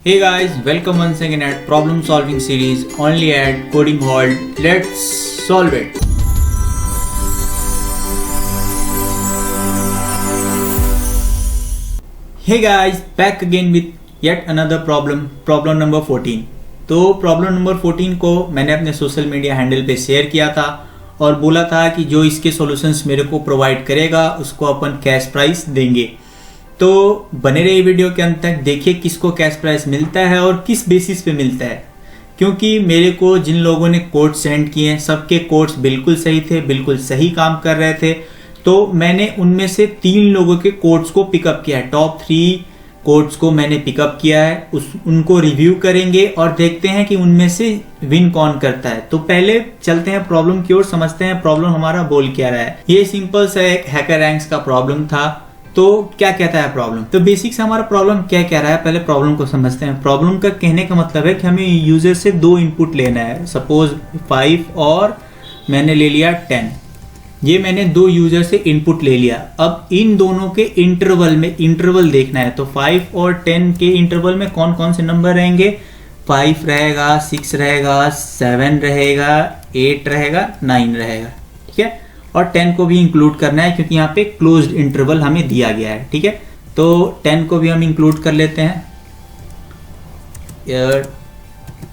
Hey guys, welcome once again at problem solving series only at Coding World. Let's solve it. Hey guys, back again with yet another problem number 14. तो problem number 14 को मैंने अपने social media handle पे share किया था और बोला था कि जो इसके सॉल्यूशंस मेरे को प्रोवाइड करेगा उसको अपन कैश प्राइस देंगे। तो बने रहिए वीडियो के अंत तक, देखिए किसको कैश प्राइस मिलता है और किस बेसिस पे मिलता है। क्योंकि मेरे को जिन लोगों ने कोड सेंड किए सबके कोड्स बिल्कुल सही थे, बिल्कुल सही काम कर रहे थे। तो मैंने उनमें से 3 लोगों के कोड्स को पिकअप किया है, टॉप 3 कोड्स को मैंने पिकअप किया है। उनको रिव्यू करेंगे और देखते हैं कि उनमें से विन कौन करता है। तो पहले चलते हैं प्रॉब्लम की ओर, समझते हैं प्रॉब्लम हमारा बोल क्या रहा है। ये सिंपल सा एक हैकर रैंक्स का प्रॉब्लम था। तो क्या कहता है प्रॉब्लम, तो बेसिक से हमारा प्रॉब्लम क्या कह रहा है, पहले प्रॉब्लम को समझते हैं। प्रॉब्लम का कहने का मतलब है कि हमें यूजर से 2 इनपुट लेना है, सपोज 5 और मैंने ले लिया 10। ये मैंने 2 यूजर से इनपुट ले लिया। अब इन दोनों के इंटरवल देखना है। तो 5 और 10 के इंटरवल में कौन कौन से नंबर रहेंगे, 5 रहेगा, 6 रहेगा, 7 रहेगा, 8 रहेगा, 9 रहेगा। ठीक है, और 10 को भी इंक्लूड करना है क्योंकि यहाँ पे क्लोज्ड इंटरवल हमें दिया गया है। ठीक है, तो 10 को भी हम इंक्लूड कर लेते हैं।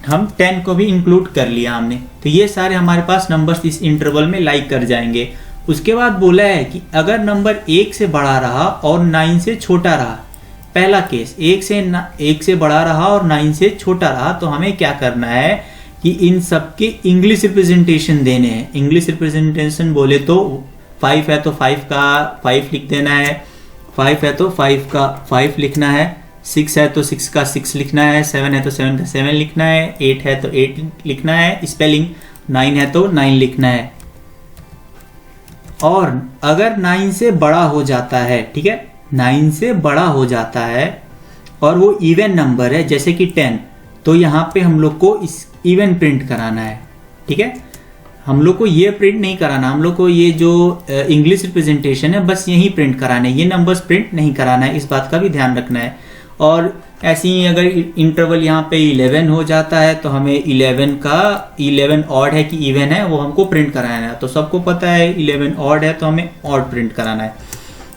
हम 10 को भी इंक्लूड कर लिया हमने। तो ये सारे हमारे पास नंबर्स इस इंटरवल में लाइक कर जाएंगे। उसके बाद बोला है कि अगर नंबर 1 से बड़ा रहा और 9 से छोटा रहा, पहला केस 1 से बड़ा रहा और 9 से छोटा रहा, तो हमें क्या करना है कि इन सब के इंग्लिश रिप्रेजेंटेशन देने हैं। इंग्लिश रिप्रेजेंटेशन बोले तो 5 है तो 5 का 5 लिख देना है, 5 है तो 5 का 5 लिखना है, 6 है तो 6 का 6 लिखना है, 7 है तो 7 का 7 लिखना है, 8 है तो 8 लिखना है, स्पेलिंग 9 है तो 9 लिखना है। और अगर 9 से बड़ा हो जाता है, ठीक है, 9 से बड़ा हो जाता है और वो इवन नंबर है जैसे कि 10, तो यहाँ पे हम लोग को इस इवन प्रिंट कराना है। ठीक है, हम लोग को ये प्रिंट नहीं कराना, हम लोग को ये जो इंग्लिश रिप्रेजेंटेशन है बस यही प्रिंट कराना है, ये नंबर्स प्रिंट नहीं कराना है, इस बात का भी ध्यान रखना है। और ऐसे ही अगर इंटरवल यहाँ पे 11 हो जाता है तो हमें 11 ऑड है कि इवन है वो हमको प्रिंट कराना है। तो सबको पता है 11 ऑड है तो हमें ऑड प्रिंट कराना है।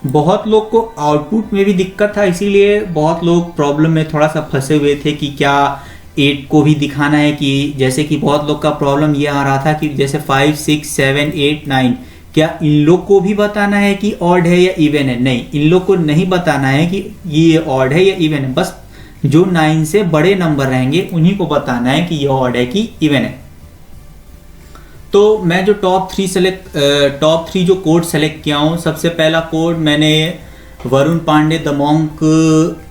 बहुत लोग को आउटपुट में भी दिक्कत था, इसीलिए बहुत लोग प्रॉब्लम में थोड़ा सा फंसे हुए थे कि क्या 8 को भी दिखाना है, कि जैसे कि बहुत लोग का प्रॉब्लम ये आ रहा था कि जैसे 5, 6, 7, 8, 9 क्या इन लोग को भी बताना है कि ऑड है या इवन है। नहीं, इन लोग को नहीं बताना है कि ये ऑड है या इवन है, बस जो 9 से बड़े नंबर रहेंगे उन्हीं को बताना है कि ये ऑड है कि इवन है। तो मैं जो टॉप 3 जो कोड सेलेक्ट किया हूँ, सबसे पहला कोड मैंने वरुण पांडे द मॉन्क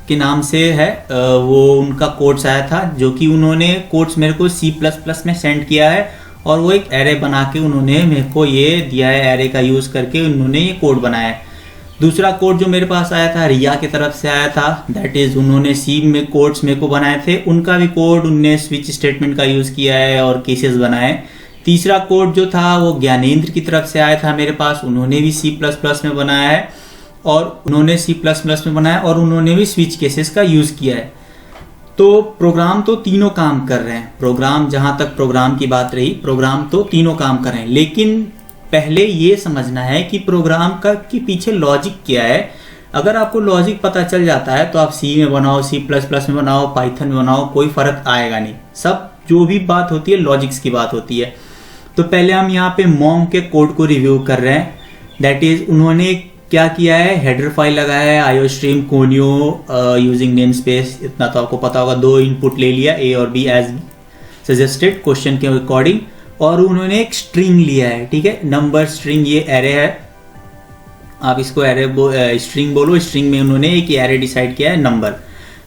के नाम से है, वो उनका कोड्स आया था, जो कि उन्होंने कोड्स मेरे को C++ में सेंड किया है और वो एक एरे बना के उन्होंने मेरे को ये दिया है। एरे का यूज़ करके उन्होंने ये कोड बनाया है। दूसरा कोड जो मेरे पास आया था रिया की तरफ से आया था, दैट इज़ उन्होंने C में कोड्स मेरे को बनाए थे, उनका भी कोड उनने स्विच स्टेटमेंट का यूज़ किया है और केसेस बनाए। तीसरा कोड जो था वो ज्ञानेंद्र की तरफ से आया था मेरे पास, उन्होंने भी C++ में बनाया है और उन्होंने C++ में बनाया और उन्होंने भी स्विच केसेस का यूज़ किया है। तो प्रोग्राम तो तीनों काम कर रहे हैं, प्रोग्राम जहाँ तक प्रोग्राम की बात रही, प्रोग्राम तो तीनों काम कर रहे हैं। लेकिन पहले ये समझना है कि प्रोग्राम का के पीछे लॉजिक क्या है। अगर आपको लॉजिक पता चल जाता है तो आप C में बनाओ, C++ में बनाओ, पाइथन में बनाओ, कोई फ़र्क आएगा नहीं। सब जो भी बात होती है लॉजिक्स की बात होती है। तो पहले हम यहाँ पे मॉन्क के कोड को रिव्यू कर रहे हैं। दैट इज़ उन्होंने क्या किया है, हेडर फाइल लगाया है iostream conio using name space, इतना तो आपको पता होगा। 2 इनपुट ले लिया, A और B एज सजेस्टेड क्वेश्चन के अकॉर्डिंग, और उन्होंने एक स्ट्रिंग लिया है। ठीक है, नंबर स्ट्रिंग, ये एरे है, आप इसको एरे स्ट्रिंग बोलो। स्ट्रिंग में उन्होंने एक एरे डिसाइड किया है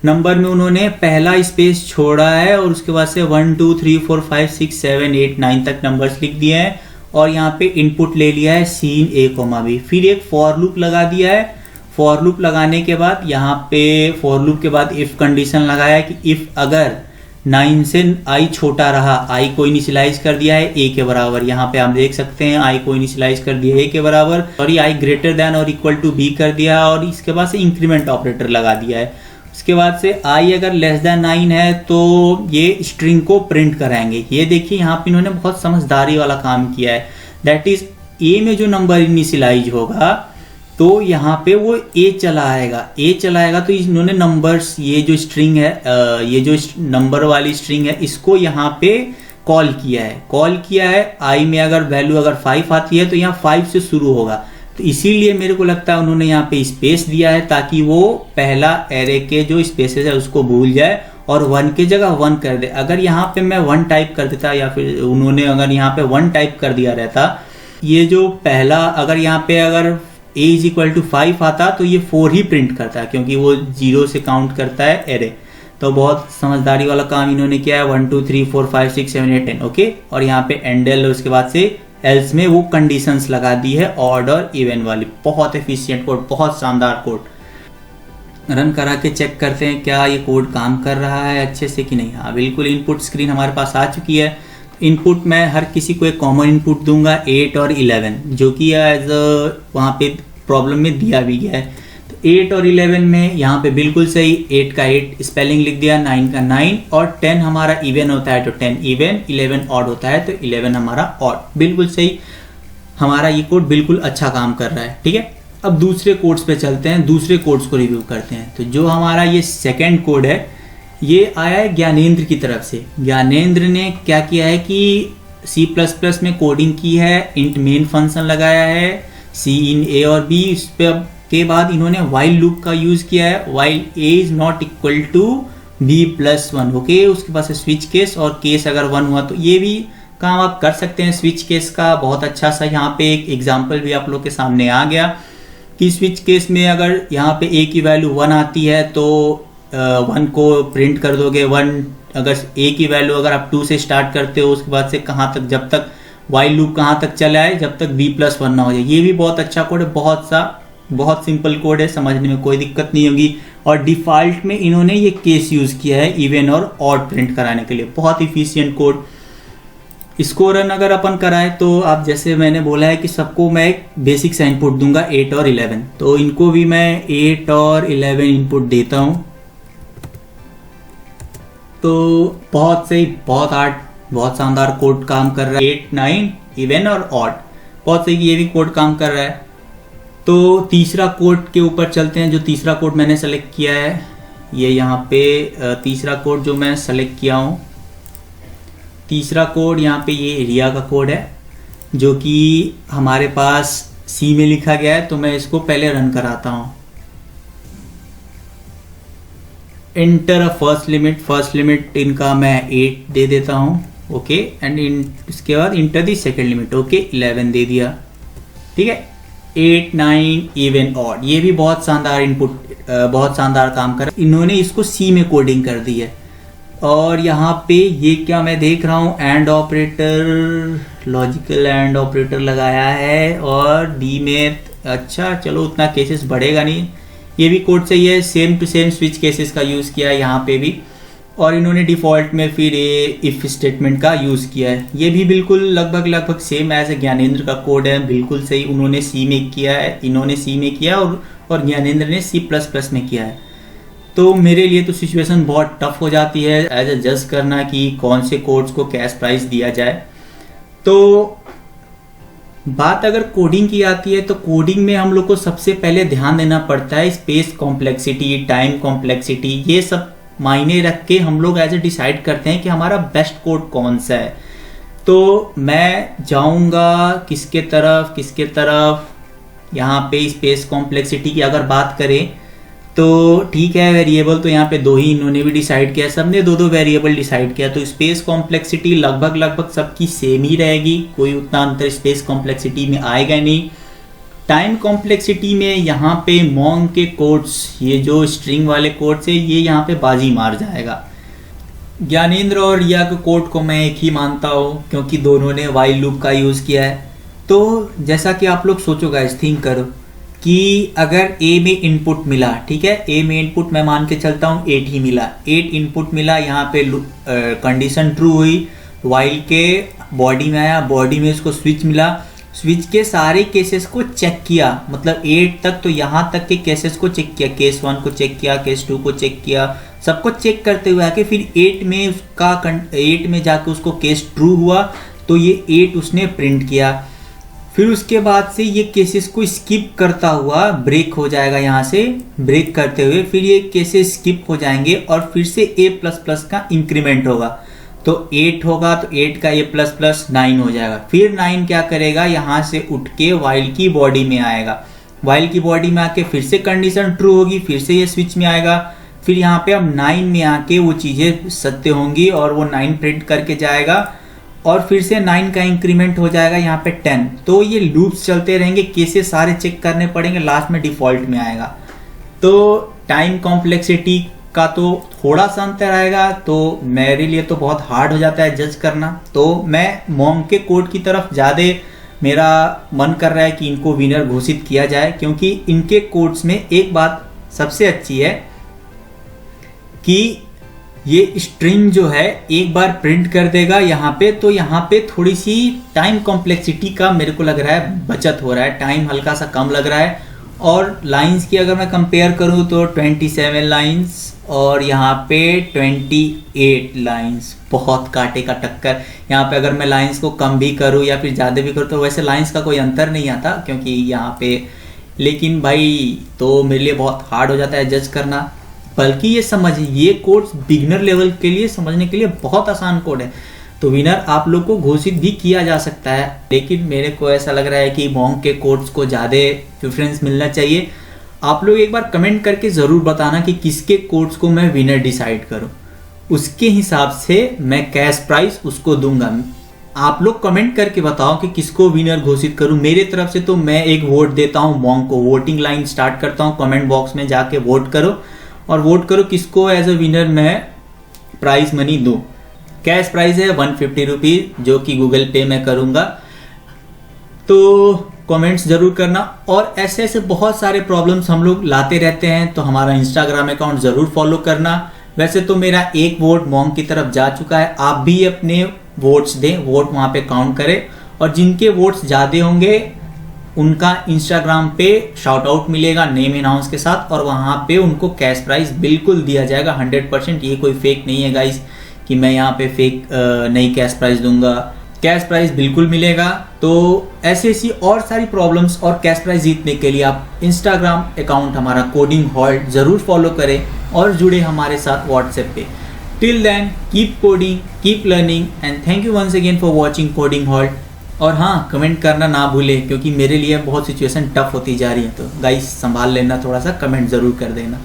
नंबर में उन्होंने पहला स्पेस छोड़ा है और उसके बाद से 1 2 3 4 5 6 7 8 9 तक नंबर्स लिख दिए हैं और यहाँ पे इनपुट ले लिया है सीन A, फिर एक फॉर लूप लगा दिया है। फॉर लूप लगाने के बाद यहाँ पे फॉर लूप के बाद इफ कंडीशन लगाया है कि इफ अगर 9 से i छोटा रहा, i को इनिशियलाइज कर दिया है a के बराबर, यहाँ पे आप देख सकते हैं i को इनिशियलाइज कर दिया a के बराबर, और i ग्रेटर देन और इक्वल टू b कर दिया और इसके बाद से इंक्रीमेंट ऑपरेटर लगा दिया है। उसके बाद से आई अगर लेस देन 9 है तो ये स्ट्रिंग को प्रिंट कराएंगे। ये देखिए यहाँ पे इन्होंने बहुत समझदारी वाला काम किया है। दैट इज ए में जो नंबर इनिशियलाइज होगा तो यहाँ पे वो ए चलाएगा तो इन्होंने नंबर्स, ये जो स्ट्रिंग है, ये जो नंबर वाली स्ट्रिंग है, इसको यहाँ पे कॉल किया है। आई में अगर वैल्यू अगर 5 आती है तो यहाँ 5 से शुरू होगा, तो इसीलिए मेरे को लगता है उन्होंने यहाँ पे स्पेस दिया है ताकि वो पहला एरे के जो स्पेसेस है उसको भूल जाए और 1 की जगह 1 कर दे। अगर यहाँ पे मैं 1 टाइप कर देता या फिर उन्होंने अगर यहाँ पे 1 टाइप कर दिया रहता, ये जो पहला अगर यहाँ पे अगर a इज इक्वल टू 5 आता तो ये 4 ही प्रिंट करता है, क्योंकि वो 0 से काउंट करता है एरे। तो बहुत समझदारी वाला काम इन्होंने किया है। 1 2 3 4 5 6 7 8 10 ओके। और यहाँ पे एंडल, उसके बाद से एल्स में वो कंडीशंस लगा दी है ऑड और इवन वाली। बहुत एफिशिएंट कोड, बहुत शानदार कोड। रन करा के चेक करते हैं क्या ये कोड काम कर रहा है अच्छे से कि नहीं। हाँ बिल्कुल, इनपुट स्क्रीन हमारे पास आ चुकी है। इनपुट मैं हर किसी को एक कॉमन इनपुट दूंगा 8 और 11, जो कि एज वहाँ पे प्रॉब्लम में दिया भी गया है। तो 8 और 11 में यहाँ पे बिल्कुल सही 8 का 8 स्पेलिंग लिख दिया, 9 का 9 और 10 हमारा इवन होता है तो 10 इवन, 11 ऑड होता है तो 11 हमारा ऑड। बिल्कुल सही, हमारा ये कोड बिल्कुल अच्छा काम कर रहा है। ठीक है, अब दूसरे कोड्स पे चलते हैं, दूसरे कोड्स को रिव्यू करते हैं। तो जो हमारा ये सेकेंड कोड है ये आया है ज्ञानेंद्र की तरफ से। ज्ञानेंद्र ने क्या किया है कि C++ में कोडिंग की है, इंट मेन फंक्शन लगाया है, सी इन ए और बी, इस पे के बाद इन्होंने वाइल लूप का यूज किया है, while A is not equal to b+1 okay. उसके पास स्विच केस और केस अगर 1 हुआ तो ये भी काम आप कर सकते हैं स्विच केस का। बहुत अच्छा सा यहाँ पे एक एग्जाम्पल भी आप लोग के सामने आ गया कि स्विच केस में अगर यहाँ पे a की वैल्यू 1 आती है तो 1 को प्रिंट कर दोगे 1। अगर a की वैल्यू अगर आप 2 से स्टार्ट करते हो उसके बाद से कहाँ तक, जब तक वाइल लूप कहाँ तक चला है जब तक b+1 ना हो जाए। ये भी बहुत अच्छा कोड है, बहुत सिंपल कोड है, समझने में कोई दिक्कत नहीं होगी। और डिफॉल्ट में इन्होंने ये केस यूज किया है इवन और ऑड प्रिंट कराने के लिए। बहुत इफिशियंट कोड। इसको रन अगर अपन कराए तो आप जैसे मैंने बोला है कि सबको मैं एक बेसिक सा इनपुट दूंगा 8 और 11, तो इनको भी मैं 8 और 11 इनपुट देता हूं। तो बहुत सही, बहुत शानदार कोड काम कर रहा है। 8 9 इवन और ऑड, बहुत सही, ये भी कोड काम कर रहा है। तो तीसरा कोड के ऊपर चलते हैं। जो तीसरा कोड मैंने सेलेक्ट किया है, ये यहाँ पे तीसरा कोड जो मैं सेलेक्ट किया हूँ, तीसरा कोड यहाँ पे ये एरिया का कोड है जो कि हमारे पास सी में लिखा गया है। तो मैं इसको पहले रन कराता हूँ। इंटर फर्स्ट लिमिट इनका मैं 8 दे देता हूँ ओके। एंड इसके बाद inter the second limit okay 11 दे दिया। ठीक है, 8 9 इवन ऑड, ये भी बहुत शानदार इनपुट, बहुत शानदार काम कर। इन्होंने इसको सी में कोडिंग कर दी है। और यहाँ पे ये क्या मैं देख रहा हूँ, and operator, logical and operator लगाया है और डी में, अच्छा चलो उतना केसेस बढ़ेगा नहीं, ये भी कोड सही है। Same to same switch cases का यूज़ किया है यहाँ पे भी। और इन्होंने डिफ़ॉल्ट में फिर ये इफ़ स्टेटमेंट का यूज़ किया है। ये भी बिल्कुल लगभग सेम एज ज्ञानेंद्र का कोड है, बिल्कुल सही। उन्होंने सी में किया है, इन्होंने सी में किया और ज्ञानेंद्र ने C++ में किया है। तो मेरे लिए तो सिचुएशन बहुत टफ हो जाती है एज ए जज करना कि कौन से कोड्स को कैश प्राइस दिया जाए। तो बात अगर कोडिंग की आती है तो कोडिंग में हम लोग को सबसे पहले ध्यान देना पड़ता है स्पेस कॉम्प्लेक्सिटी, टाइम कॉम्प्लेक्सिटी, ये सब मायने रख के हम लोग ऐसे डिसाइड करते हैं कि हमारा बेस्ट कोड कौन सा है। तो मैं जाऊंगा किसके तरफ, यहाँ पे स्पेस कॉम्प्लेक्सिटी की अगर बात करें तो ठीक है, वेरिएबल तो यहाँ पे 2 ही इन्होंने भी डिसाइड किया, सबने 2 वेरिएबल डिसाइड किया। तो स्पेस कॉम्प्लेक्सिटी लगभग सबकी सेम ही रहेगी, कोई उतना अंतर स्पेस कॉम्प्लेक्सिटी में आएगा नहीं। टाइम कॉम्प्लेक्सिटी में यहाँ पे मोंग के कोड्स, ये जो स्ट्रिंग वाले कोड्स है, ये यहाँ पे बाजी मार जाएगा। ज्ञानेंद्र और रिया के कोड को मैं एक ही मानता हूँ क्योंकि दोनों ने वाइल लूप का यूज़ किया है। तो जैसा कि आप लोग सोचो गाइस, थिंक करो कि अगर ए में इनपुट मिला, ठीक है, ए में इनपुट मैं मान के चलता हूँ 8 ही मिला, 8 इनपुट मिला, यहाँ पे कंडीशन ट्रू हुई, वाइल के बॉडी में आया, बॉडी में इसको स्विच मिला, स्विच के सारे केसेस को चेक किया, मतलब 8 तक, तो यहाँ तक के केसेस को चेक किया, केस 1 को चेक किया, केस 2 को चेक किया, सबको चेक करते हुए आके फिर 8 में जाके उसको केस ट्रू हुआ तो ये 8 उसने प्रिंट किया। फिर उसके बाद से ये केसेस को स्किप करता हुआ ब्रेक हो जाएगा, यहाँ से ब्रेक करते हुए फिर ये केसेस स्किप हो जाएंगे और फिर से a++ का इंक्रीमेंट होगा, तो 8 होगा तो 8 का a++ 9 हो जाएगा। फिर 9 क्या करेगा, यहाँ से उठ के वाइल की बॉडी में आएगा, वाइल की बॉडी में आके फिर से कंडीशन ट्रू होगी, फिर से ये स्विच में आएगा, फिर यहाँ पे अब 9 में आके वो चीज़ें सत्य होंगी और वो 9 प्रिंट करके जाएगा और फिर से 9 का इंक्रीमेंट हो जाएगा यहाँ पे 10। तो ये लूप्स चलते रहेंगे, केसेस सारे चेक करने पड़ेंगे, लास्ट में डिफॉल्ट में आएगा। तो टाइम कॉम्प्लेक्सिटी का तो थोड़ा सा अंतर आएगा, तो मेरे लिए तो बहुत हार्ड हो जाता है जज करना। तो मैं मोंक के कोड की तरफ ज़्यादा मेरा मन कर रहा है कि इनको विनर घोषित किया जाए, क्योंकि इनके कोड्स में एक बात सबसे अच्छी है कि ये स्ट्रिंग जो है एक बार प्रिंट कर देगा यहाँ पे, तो यहाँ पे थोड़ी सी टाइम कॉम्प्लेक्सिटी का मेरे को लग रहा है बचत हो रहा है, टाइम हल्का सा कम लग रहा है। और लाइंस की अगर मैं कंपेयर करूँ तो 27 लाइंस और यहाँ पे 28 लाइंस, बहुत कांटे का टक्कर। यहाँ पे अगर मैं लाइंस को कम भी करूँ या फिर ज़्यादा भी करूँ तो वैसे लाइंस का कोई अंतर नहीं आता, क्योंकि यहाँ पे, लेकिन भाई तो मेरे लिए बहुत हार्ड हो जाता है जज करना। बल्कि ये समझिए, ये कोड बिगिनर लेवल के लिए समझने के लिए बहुत आसान कोड है, तो विनर आप लोग को घोषित भी किया जा सकता है। लेकिन मेरे को ऐसा लग रहा है कि मोंक के कोड्स को ज़्यादा प्रेफरेंस मिलना चाहिए। आप लोग एक बार कमेंट करके ज़रूर बताना कि किसके कोड्स को मैं विनर डिसाइड करूं, उसके हिसाब से मैं कैश प्राइस उसको दूंगा। आप लोग कमेंट करके बताओ कि किसको विनर घोषित करूं। मेरे तरफ से तो मैं एक वोट देता हूं मोंक को, वोटिंग लाइन स्टार्ट करता हूं, कमेंट बॉक्स में जाके वोट करो और वोट करो किसको एज अ विनर मैं प्राइस मनी दूं। कैश प्राइस है 150 रुपीज़, जो कि गूगल पे में करूंगा। तो कमेंट्स जरूर करना, और ऐसे ऐसे बहुत सारे प्रॉब्लम्स हम लोग लाते रहते हैं, तो हमारा इंस्टाग्राम अकाउंट जरूर फॉलो करना। वैसे तो मेरा एक वोट मोंक की तरफ जा चुका है, आप भी अपने वोट्स दें, वोट वहां पे काउंट करें, और जिनके वोट्स ज़्यादा होंगे उनका इंस्टाग्राम पे शाउट आउट मिलेगा नेम अनाउंस के साथ, और वहाँ पे उनको कैश प्राइस बिल्कुल दिया जाएगा 100%। ये कोई फेक नहीं है गाइस कि मैं यहाँ पे फेक नहीं कैश प्राइस दूंगा, कैश प्राइस बिल्कुल मिलेगा। तो ऐसी ऐसी और सारी प्रॉब्लम्स और कैश प्राइस जीतने के लिए आप इंस्टाग्राम अकाउंट हमारा कोडिंग हॉल्ट ज़रूर फॉलो करें और जुड़े हमारे साथ व्हाट्सएप पे। Till then keep coding, keep learning, and thank you once again for watching Coding Halt. और हाँ, कमेंट करना ना भूलें, क्योंकि मेरे लिए बहुत सिचुएशन टफ होती जा रही है, तो गाइस संभाल लेना, थोड़ा सा कमेंट ज़रूर कर देना।